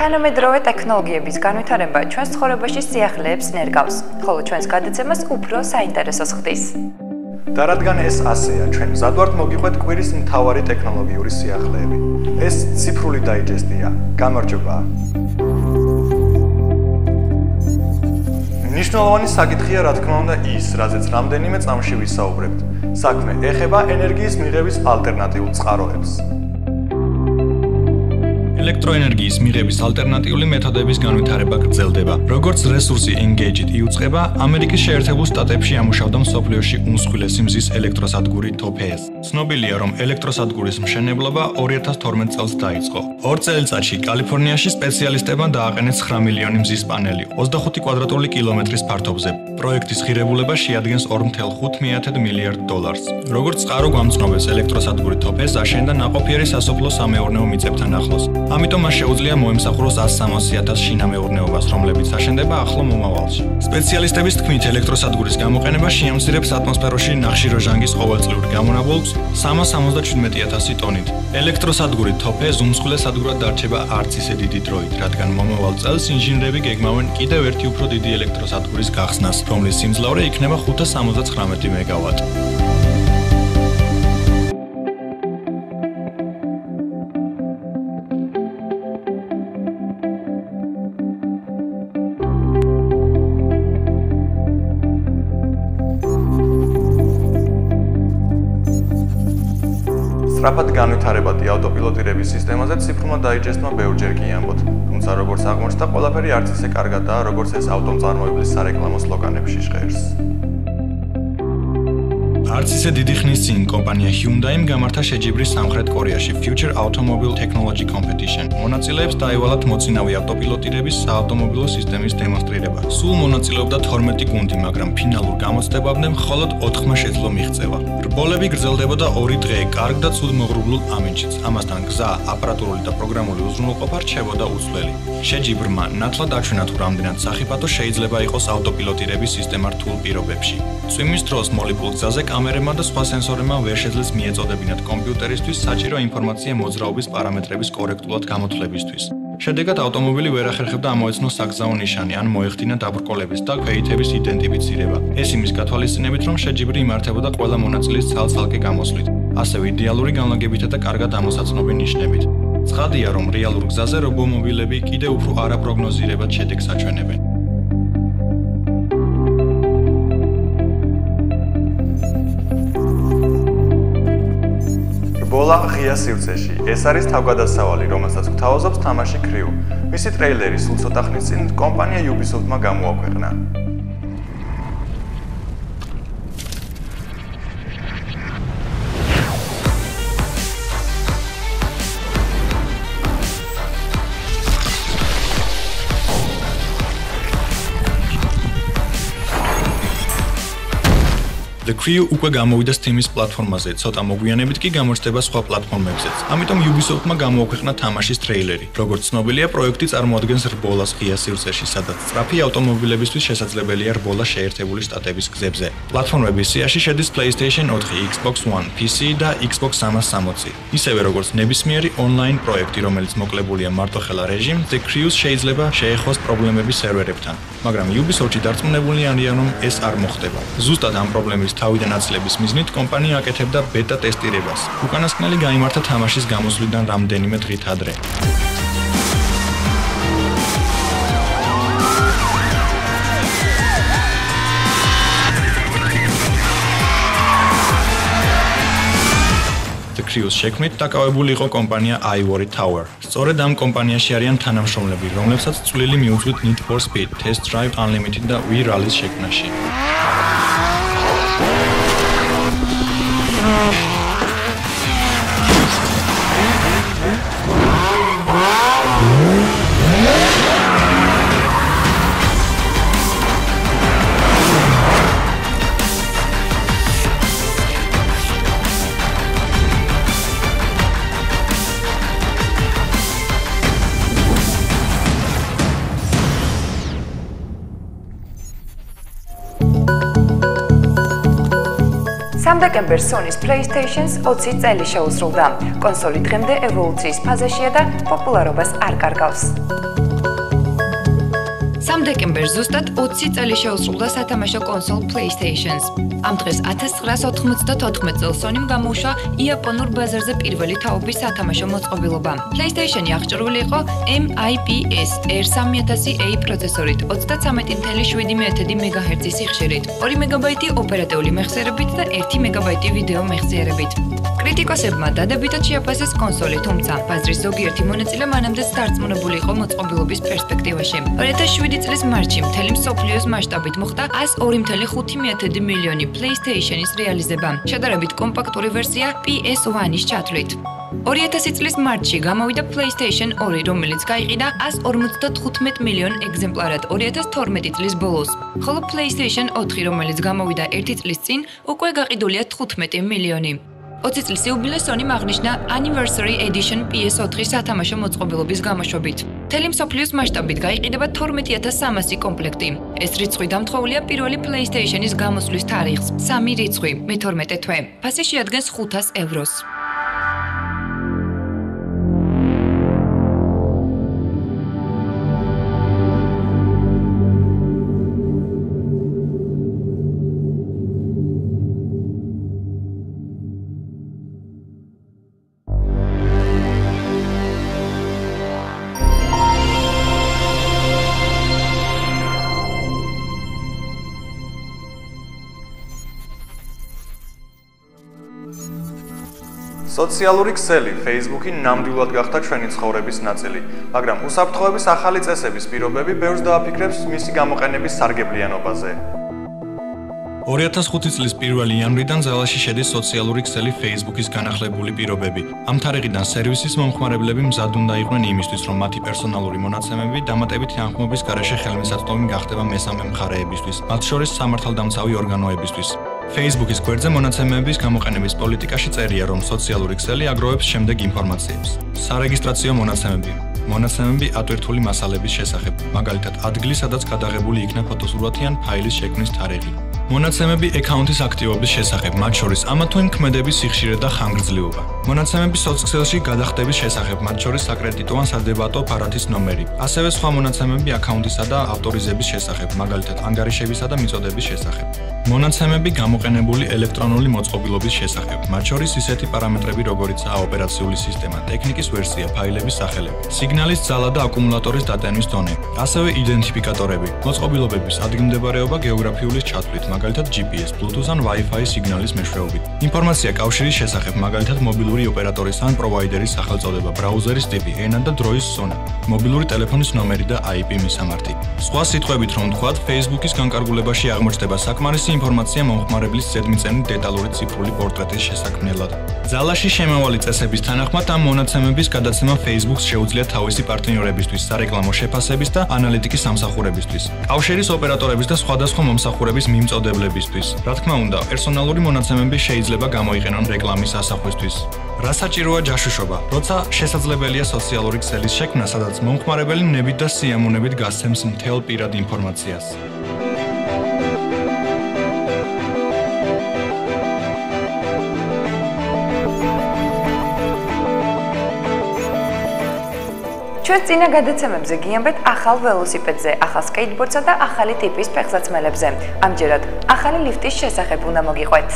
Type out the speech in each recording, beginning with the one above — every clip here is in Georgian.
თანამედროვე ტექნოლოგიების განვითარება ჩვენს ცხოვრებაში სიახლეებს ნერგავს, ხოლო ჩვენს გადაცემას უფრო საინტერესოს ხდის. და რადგან ეს ასეა, ჩვენ მზად ვართ მოგიყვეთ კვირის მთავარი ტექნოლოგიური სიახლეები. ეს ციფრული დაიჯესტია. გამარჯობა. მნიშვნელოვანი საკითხია, რა თქმა უნდა, ის, რაზეც რამდენიმე წამში ვისაუბრებთ. საქმე ეხება ენერგიის მიღების ალტერნატიულ წყაროებს. ელექტროენერგიის მიღების ალტერნატიული მეთოდების განვითარება გრძელდება. როგორც რესურსი Engaged იუწყება, ამერიკის შეერთებულ შტატებში ამუშავდა მსოფლიოში უმსხვილესი მზის ელექტროსადგური TOPEZ. ცნობილია, რომ ელექტროსადგურის მშენებლობა 2012 წელს დაიწყო. 2 წელიწადში კალიფორნიაში სპეციალისტებმა დააყენეს 9 მილიონი მზის პანელი 25 კვადრატული კილომეტრის ფართობზე. პროექტის ღირებულება შეადგენს 2.5 მილიარდ დოლარს. როგორც წყარო გვამცნობებს, ელექტროსადგური TOPEZ აშენდა ნაყოფიერი სასოფლო-სამეურნეო მიწებთან ახლოს. ამიტომ მას შეუძლია მოემსახუროს 160,000 შინამეურნეობას, რომლებიც აშენდება ახლო მომავალში. სპეციალისტების თქმით, ელექტროსადგურის გამოყენება შეამცირებს ატმოსფეროში ნახშირორჟანგის ყოველწლიურ გამონაბოლქვს 377,000 ტონით. ელექტროსადგური TOPEZ უმსხვილეს სადგურად დარჩება არც ისე დიდი დროით, რადგან მომავალ წელს ინჟინრები გეგმავენ კიდევ ერთი უფრო დიდი ელექტროსადგურის გახსნას, რომლის სიმძლავრე იქნება 579 მეგავატი. სწრაფად განვითარებადი ავტოპილოტირების სისტემაზე ციფრულმა დაიჯესტმა ბევრჯერ კი ამბობთ, თუმცა როგორც აღმოჩნდა, ყველაფერი არც ისე კარგადაა, როგორც ეს ავტომწარმოებლის სარეკლამო სლოგანებში ჟღერს. არც ისე დიდი ხნის წინ კომპანია Hyundai-მ გამართა შეჯიბრი სამხრეთ კორეაში Future Automobile Technology Competition. მონაწილეებს დაევალათ მოწინავე ავტოპილოტირების საავტომობილო სისტემის დემონსტრირება. სულ მონაწილეობდა 12 გუნდი, მაგრამ ფინალურ გამოცდებამდე მხოლოდ 4-მა შეძლო მიღწევა. რბოლები გრძელდებოდა 2 დღე, კარგ და ცუდ მოღრუბლულ ამინდშიც. ამასთან გზა, აპარატურული და პროგრამული უზრუნველყოფა რჩებოდა უცვლელი. შეჯიბრმა ნათლად აჩვენა თუ რამდენად სახიფათო შეიძლება იყოს ავტოპილოტირების სისტემა რთულ პირობებში. წვიმის დროს მოლიპულ გზაზე კამერებმა და სხვა სენსორებმა ვერ შეძლეს მიეწოდებინათ კომპიუტერისთვის საჭირო ინფორმაცია მოძრაობის პარამეტრების კორექტულად გამოთვლებისთვის. შედეგად ავტომობილი ვერ ახერხებდა ამოეცნოს საგზაო ნიშანი ან მოეხდინა დაბრკოლების და ქვეითების იდენტიფიცირება. ეს იმის გათვალისწინებით, რომ შეჯიბრი იმართებოდა ყველა მონაწილის ცალ-ცალკე გამოსვლით, ასევე იდეალური განლაგებითა და კარგად ამოსაცნობი ნიშნებით. ცხადია, რომ რეალურ გზაზე რობომობილები კიდევ უფრო არაპროგნოზირებად შედეგს აჩვენებენ. ბოლა ღია სივრცეში. ეს არის თავგადასავალი, რომელსაც გვთავაზობს თამაში Crew. მისი ტრეილერი სულ ცოტა ხნის წინ კომპანია Ubisoft-მა გამოაქვეყნა. The Crew უკვე გამოვიდა Steam-ის პლატფორმაზე, ცოტა მოგვიანებით კი გამოჩნდება სხვა პლატფორმებზეც. ამიტომ Ubisoft-მა გამოაქვეყნა თამაშის ტრეილერი. როგორც ცნობილია, პროექტი წარმოადგენს რბოლას ღია სივრცეში, სადაც სწრაფი ავტომობილებისთვის შესაძლებელია რბოლა შეერთებული შტატების გზებზე. პლატფორმების სიაში შედის PlayStation 4, Xbox One, PC და Xbox 360. ისევე როგორც ნებისმიერი ონლაინ პროექტი, რომელიც მოკლებულია მარტოხელა რეჟიმს, The Crew-ს შეიძლება შეეხვას პრობლემები სერვერებთან, მაგრამ Ubisoft-ი დარწმუნებული არიან, რომ ეს არ მოხდება. ზუსტად ამ პრობლემის თავიდან აცლების მიზნით კომპანია აკეთებდა ბეტა ტესტირებას. უკანასკნელი გაიმართა თამაშის გამოსვლიდან რამდენიმე დღით ადრე. The Crew-ს შექმნით დაკავებული იყო კომპანია Ivory Tower. სწორედ ამ კომპანიაში არიან თანამშრომლები, რომლებსაც წვლილი მიუძღვით Need for Speed, Test Drive Unlimited და Wii Rally-ს შექმნაში. 3 დეკემბერს Sony-ს PlayStation-ს 20 წელი შეუსრულდა. კონსოლი დღემდე ევოლუციის ფაზაშია და პოპულარობას არ კარგავს. 3 დეკემბერს ზუსტად 20 წელი შეუსრულდა სათამაშო კონსოლ PlayStation-ს. ამ დღეს 1994 წელს Sony-მ გამოუშვა იაპონურ ბაზარზე პირველი თაობის სათამაშო მოწყობილობა. PlayStation-ი აღჭურვილი იყო MIPS R3000A პროცესორით, 33.7 MHz სიხშირით, 2 MB ოპერატიული მეხსიერებით და 1 MB ვიდეო მეხსიერებით. კრიტიკოსებმა დადებითად შეაფასეს კონსოლი, თუმცა ბაზრის ზოგიერთი მონაწილე მანამდეც დარწმუნებული იყო მოწყობილობის პერსპექტივაში. 2007 წლის მარტში მთელი მსოფლიოს მასშტაბით მოხდა 102.5 მილიონი PlayStation-ის რეალიზება, შედარებით კომპაქტური ვერსია PS1-ის ჩათვლით. 2000 წლის მარტში გამოვიდა PlayStation 2, რომელიც გაიყიდა 155 მილიონ ეგზემპლარად 2012 წლის ბოლოს, ხოლო PlayStation 4, რომელიც გამოვიდა 1 წლის წინ, უკვე გაყიდულია 15 მილიონი. 20 წლის იუბილეს Sony-მ აღნიშნა Anniversary Edition PS4 სათამაშო მოწყობილობის გამოშვებით. მთელი მსოფლიოს მასშტაბით გაიყიდება 12300 კომპლექტი. ეს რიცხვი დამთხოვილია პირველი PlayStation-ის გამოსვლის თარიღს, 3 რიცხვი, მე-12 თვე. ფასი შეადგენს 500 ევროს. სოციალური ქსელი Facebook-ი ნამდვილად გახდა ჩვენი ცხოვრების ნაწილი, მაგრამ უსაფრთხოების ახალი წესების პირობები ბევრს დააფიქრებს მისი გამოყენების სარგებლიანობაზე. 2005 წლის 1 იანვრიდან ძალაში შედის სოციალური ქსელი Facebook-ის განახლებული პირობები. ამ თარიღიდან სერვისის მომხმარებლები მზად უნდა იყვნენ იმისთვის, რომ მათი პერსონალური მონაცემები დამატებითი თანხმობის გარეშე ხელმისაწვდომი გახდება მესამე მხარეებისთვის, მათ შორის სამართალდამცავი ორგანოებისთვის. Facebook-ის გვერდზე მონაცემების გამოყენების პოლიტიკაში წერია, რომ სოციალური ქსელი აგროვებს შემდეგ ინფორმაციებს. სარეგისტრაციო მონაცემები. მონაცემები ატვირთული მასალების შესახებ, მაგალითად ადგილი, სადაც გადაღებული იქნა ფოტოსურათი ან ფაილის შექმნის თარიღი. მონაცემები აკაუნთის აქტივობის შესახებ, მათ შორის ამა თუ იმ ქმედების სიხშირე და ხანგრძლივობა. მონაცემები სოციქსელში გადახდების შესახებ, მათ შორის საკრედიტო ან სადებატო აპარატის ნომერი. ასევე სხვა მონაცემები აკაუნთისა და ავტორიზების შესახებ, მაგალითად ანგარიშებისა და მიწოდების შესახებ. მონაცემები გამოყენებული ელექტრონული მოწყობილობის შესახებ, მათ შორის ისეთი პარამეტრები, როგორიცაა ოპერაციული სისტემა, ტექნიკის ვერსია, ფაილების სახელები, სიგნალის ძალა და აკუმულატორის დატანვის დონე, ასევე იდენტიფიკატორები, მოწყობილობების ადგილმდებარეობა გეოგრაფიული ჩათვლით, მაგალითად GPS, Bluetooth ან Wi-Fi სიგნალის მეშვეობით. ინფორმაცია კავშირის შესახებ, მაგალითად მობილური ოპერატორის ან პროვაიდერის სახელწოდება, ბრაუზერის ტიპი, ენა და დროის ზონა, მობილური ტელეფონის ნომერი და IP მისამართი. სხვა სიტყვებით რომ ვთქვათ, Facebook-ის განკარგულებაში აღმოჩნდება საკმარისი ინფორმაცია მომხმარებლის ზედმიწევნის დეტალური ციფრული პორტრეტის შესაქმნელად. ძალაში შემავალი წესების თანახმად ამ მონაცემების გადაცემა Facebook-ს შეუძლია თავისი პარტნიორებისთვის, სარეკლამო შეფასების და ანალიტიკის სამსახურებისთვის, კავშირის ოპერატორების და სხვადასხვა მომსახურების მიმწოდებლებისთვის. რა თქმა უნდა, პერსონალური მონაცემები შეიძლება გამოიყენონ რეკლამის ასახვისთვის. რა საჭიროა ჯაშუშობა, როცა შესაძლებელია სოციალური ქსელის შექმნა, სადაც მომხმარებელი ნებით და სიამოვნებით გასცემს მთელ პირად ინფორმაციას. ჩვენ წინა გადაცემებზე გიამბეთ ახალ ველოსიპედზე, ახალ სკეიტბორდსა და ახალი ტიპის ფეხსაცმელებზე. ამჯერად ახალი ლიფტის შესახებ უნდა მოგიყვეთ.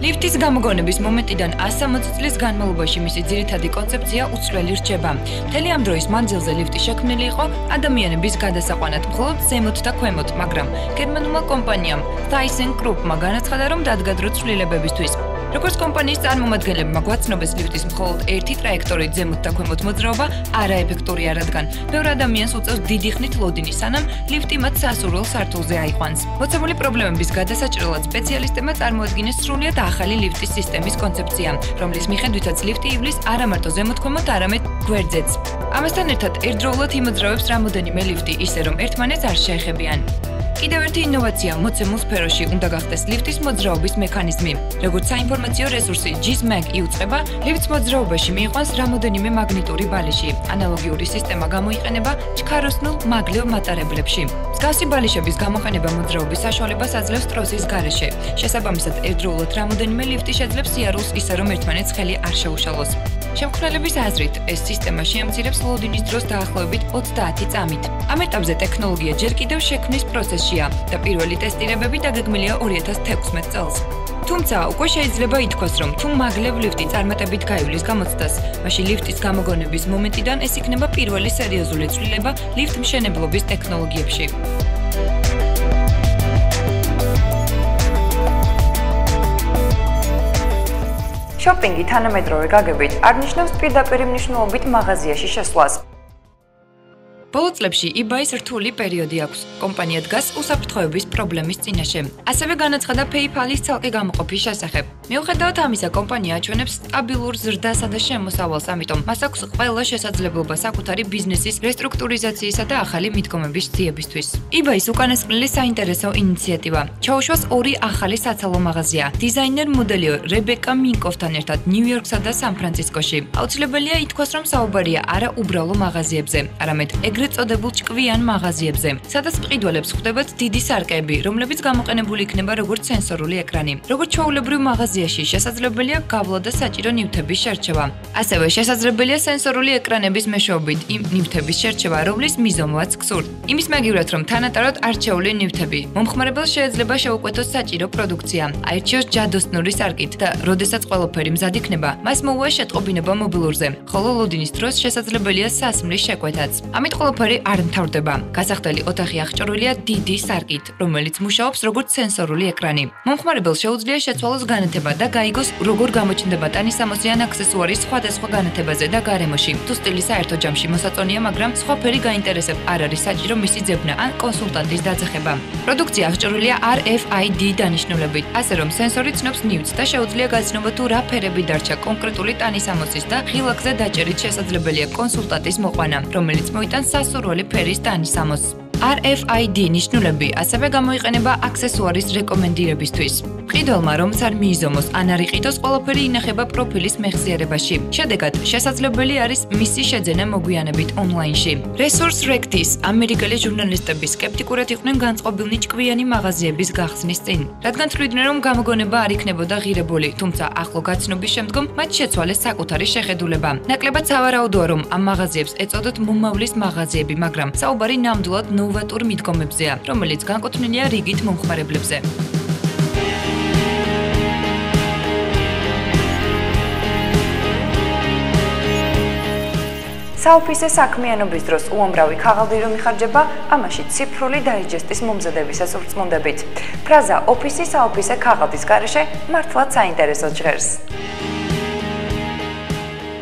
ლიფტის გამოგონების მომენტიდან 160 წლის განმავლობაში მისი ძირითადი კონცეფცია უცვლელი რჩება. მთელი ამ დროის მანძილზე ლიფტი შექმნილი იყო ადამიანების გადასაყვანად მხოლოდ ზემოთ და ქვემოთ, მაგრამ გერმანულმა კომპანიამ ThyssenKruppმა განაცხადა, რომ დადგა დრო ცვლილებებისთვის. როგორც კომპანიის წარმომადგენლებმა გვაცნობეს, ლიფტის მხოლოდ ერთი ტრაექტორით ზემოთ და ქვემოთ მოძრაობა არაეფექტურია, რადგან ბევრ ადამიანს უწევს დიდი ხნით ლოდინი, სანამ ლიფტი მათ სასურველ სართულზე აიყვანს. მოცემული პრობლემების გადასაჭრელად სპეციალისტებმა წარმოადგინეს სრულიად ახალი ლიფტის სისტემის კონცეფცია, რომლის მიხედვითაც ლიფტი ივლის არა მარტო ზემოთ-ქვემოთ, არამედ გვერდზეც. ამასთან ერთად ერთდროულად იმოძრავებს რამოდენიმე ლიფტი, ისე რომ ერთმანეთს არ შეეხებიან. კიდევ ერთი ინოვაცია მოცემულ სფეროში უნდა გახდეს ლიფტის მოძრაობის მექანიზმი. როგორც საინფორმაციო რესურსი GSMAG იუწყება, ლიფტს მოძრაობაში მიიყვანს რამოდენიმე მაგნიტური ბალიში. ანალოგიური სისტემა გამოიყენება ჩქაროსნულ მაგლიო მატარებლებში. მსგავსი ბალიშების გამოყენება მოძრაობის საშუალებას აძლევს ტროსის გარეშე. შესაბამისად, ერთდროულად რამოდენიმე ლიფტი შეძლებს სიარულს ისე, რომ ერთმანეთს ხელი არ შეუშალოს. შემქმნელების აზრით, ეს სისტემა შეამცირებს ლოდინის დროს დაახლოებით 30 წამით. ამ ეტაპზე ტექნოლოგია ჯერ კიდევ შექმნის პროცესშია და პირველი ტესტირებები დაგეგმილია 2016 წელს. თუმცა, უკვე შეიძლება ითქვას, რომ თუ მაგლევ ლიფტი წარმატებით გაივლის გამოცდას, მაშინ ლიფტის გამოგონების მომენტიდან ეს იქნება პირველი სერიოზული ცვლილება ლიფტ მშენებლობის ტექნოლოგიებში. შოპინგი თანამედროვე გაგებით არ ნიშნავს პირდაპირ მნიშვნელობით მაღაზიაში შესვლას. ბოლო წლებში eBay-ს რთული პერიოდი აქვს. კომპანია დგას უსაფრთხოების პრობლემის წინაშე. ასევე განაცხადა PayPal-ის ცალკე გამოყოფის შესახებ. მიუხედავად ამისა, კომპანია აჩვენებს სტაბილურ ზრდასა და შემოსავალს, ამიტომ მას აქვს ყველა შესაძლებლობა საკუთარი ბიზნესის რესტრუქტურიზაციისა და ახალი მიდგომების ძიებისთვის. eBay-ს უკანასკნელი საინტერესო ინიციატივა. ჩაუშვას ორი ახალი საცალო მაღაზია. დიზაინერ მოდელიო რებეკა მინკოვთან ერთად ნიუ-იორკსა და სან-ფრანცისკოში. აუცილებელია ითქვას, რომ საუბარია არა უბრალო მაღაზიებზე, არამედ ეგრეთ წოდებულ ჭკვიან მაღაზიებზე, სადაც მყიდველებს ხვდებათ დიდი სარკეები, რომლებიც გამოყენებული იქნება როგორც სენსორული ეკრანი. როგორც ჩვეულებრივ მაღაზიაში შესაძლებელია გავლა და საჭირო ნივთების შერჩევა. ასევე შესაძლებელია სენსორული ეკრანების მეშვეობით იმ ნივთების შერჩევა, რომლის მიზომვაც გსურთ. იმის მაგივრად, რომ თანატაროთ არჩეული ნივთები, მომხმარებელს შეიძლება შეუკვეთოს საჭირო პროდუქცია, აირჩიოს ჯადოსნური სარკით და როდესაც ყველაფერი მზად იქნება, მას მოუვა შეტყობინება მობილურზე, ხოლო ლოდინის დროს შესაძლებელია სასმლის შეკვეთაც. ამით ყველაფერი არ მთავრდება. გასახდელი ოთახი აღჭურვილია დიდი სარკით, რომელიც მუშაობს როგორც სენსორული ეკრანი. მომხმარებელს შეუძლია შეცვალოს განათება და გაიგოს, როგორ გამოჩნდება ტანისამოსი ან აქსესუარი სხვადასხვა განათებაზე და გარემოში. თუ სტილი საერთო ჯამში მოსაწონია, მაგრამ სხვა ფერი გაინტერესებ, არ არის საჭირო მისი ძებნა ან კონსულტანტის დაძახება. პროდუქცია აღჭურვილია RFID დანიშნულებით, ასე რომ სენსორი ცნობს ნივთს და შეუძლია გაცნობა თუ რა ფერები დარჩა კონკრეტული ტანისამოსის და ღილაკზე დაჭერით შესაძლებელია კონსულტანტის მოყვანა, რომელიც მოიტანს სასურველი ფერის ტანისამოსს. RFID ნიშნულები ასევე გამოიყენება აქსესუარის რეკომენდირებისთვის. მყიდველმა რომც არ მიიზომოს ან არ იყიდოს, ყველაფერი ინახება პროფილის მეხსიერებაში. შედეგად, შესაძლებელი არის მისი შეძენა მოგვიანებით ონლაინში. Resource Rectis ამერიკელი ჟურნალისტები სკეპტიკურად იყვნენ განწყობილნი ჭკვიანი მაღაზიების გახსნის წინ, რადგან თვლიდნენ, რომ გამოგონება არ იქნებოდა ღირებული, თუმცა ახლო გაცნობის შემდგომ მათ შეცვალეს საკუთარი შეხედულება. ნაკლებად სავარაუდოა, რომ ამ მაღაზიებს ეწოდათ მომავლის მაღაზიები, მაგრამ საუბარი ნამდვილად ნოვატურ მიდგომებზეა, რომელიც განკუთვნილია რიგით მომხმარებლებზე. საოფისე საქმიანობის დროს უამრავი ქაღალდი რომ იხარჯება, ამაში ციფრული დაიჯესტის მომზადებისას ვრწმუნდებით. ფრაზა ოფისი საოფისე ქაღალდის გარეშე მართლაც საინტერესო ჟღერს.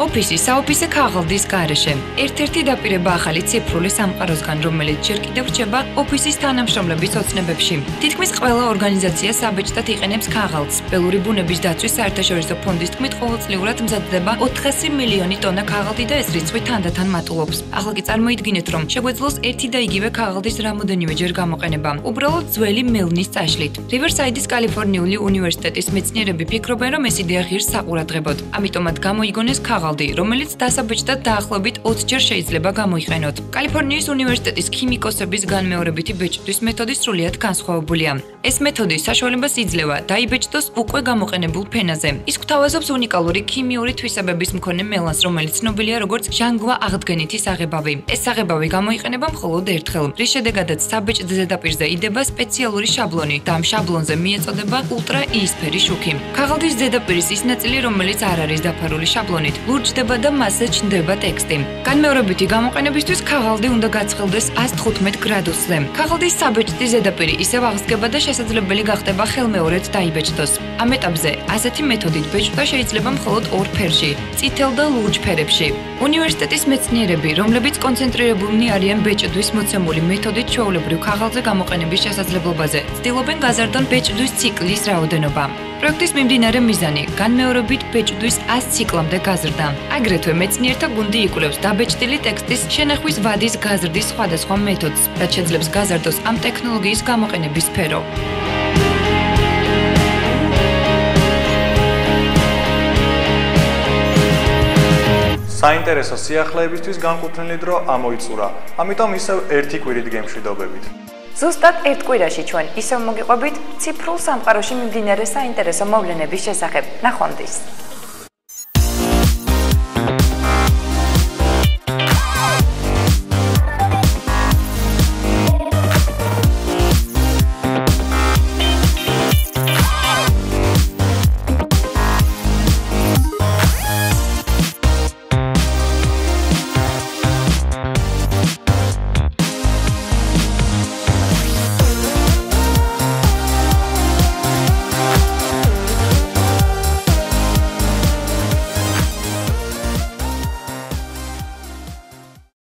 ოფისი საოფისე ქაღალდის გარეშე. ერთ-ერთი დაპირება ახალი ციფრული სამყაროსგან, რომელიც ჯერ კიდევ რჩება ოფისის თანამშრომლების ოცნებებში. თითქმის ყველა ორგანიზაცია საბეჭდად იყენებს ქაღალდს. ველური ბუნების დაცვის საერთაშორისო ფონდის თქმით, ყოველწლიურად მზადდება 400 მილიონი ტონა ქაღალდი და ეს რიცხვი თანდათან მატულობს. ახლა კი წარმოიდგინეთ, რომ შეგვეძლოს ერთი და იგივე ქაღალდის რამოდენიმეჯერ გამოყენება, უბრალოდ ძველი მელნის წაშლით. რივერსაიდის კალიფორნიული უნივერსიტეტის მეცნიერები ფიქრობენ, რომ ეს იდეა ღირს საყურადღებოდ. ამიტომაც გამოიგონეს ქაღალდი, რომელიც დასაბეჭდად დაახლოებით 20-ჯერ შეიძლება გამოიყენოთ. კალიფორნიის უნივერსიტეტის ქიმიკოსების განმეორებითი ბეჭდვის მეთოდი სრულიად განსხვავებულია. ეს მეთოდი საშუალებას იძლევა დაიბეჭდოს უკვე გამოყენებულ ფენაზე. ის გვთავაზობს უნიკალური ქიმიური თვისებების მქონე მელანს, რომელიც ცნობილია როგორც ჟანგვა აღდგენითი საღებავი. ეს საღებავი გამოიყენება მხოლოდ ერთხელ, რის შედეგადაც საბეჭდ ზედაპირზე იდება სპეციალური შაბლონი და ამ შაბლონზე მიეწოდება ულტრა იისფერი შუქი. ქაღალდის ზედაპირის ის ნაწილი, რომელიც არ არის დაფარული შაბლონით, ლურჯდება და მასზე ჩნდება ტექსტი. განმეორებითი გამოყენებისთვის ქაღალდი უნდა გაცხელდეს 115 გრადუსზე. ქაღალდის საბეჭდი ზედაპირი ისევ აღსგება და შესაძლებელი გახდება ხელმეორედ დაიბეჭდოს. ამ ეტაპზე ასეთი მეთოდით ბეჭდვა შეიძლება მხოლოდ ორ ფერში, წითელ და ლურჯ ფერებში. უნივერსიტეტის მეცნიერები, რომლებიც კონცენტრირებულნი არიან ბეჭდვის მოცემული მეთოდით ჩვეულებრივ ქაღალდზე გამოყენების შესაძლებლობაზე, ცდილობენ გაზარდონ ბეჭდვის ციკლის რაოდენობა. პროექტის მიმდინარე მიზანი განმეორებით ბეჭდვის 100 ციკლამდე გაზრდა. აგრეთვე მეცნიერთა გუნდი იკვლევს დაბეჭდილი ტექსტის შენახვის ვადის გაზრდის სხვადასხვა მეთოდს, რაც შეძლებს გაზარდოს ამ ტექნოლოგიის გამოყენების სფერო. საინტერესო სიახლეებისთვის განკუთვნილი დრო ამოიწურა. ამიტომ ისევ ერთი კვირით გემშვიდობებით. ზუსტად ერთ კვირაში ჩვენ ისევ მოგიყვებით ციფრულ სამყაროში მიმდინარე საინტერესო მოვლენების შესახებ. ნახვამდის.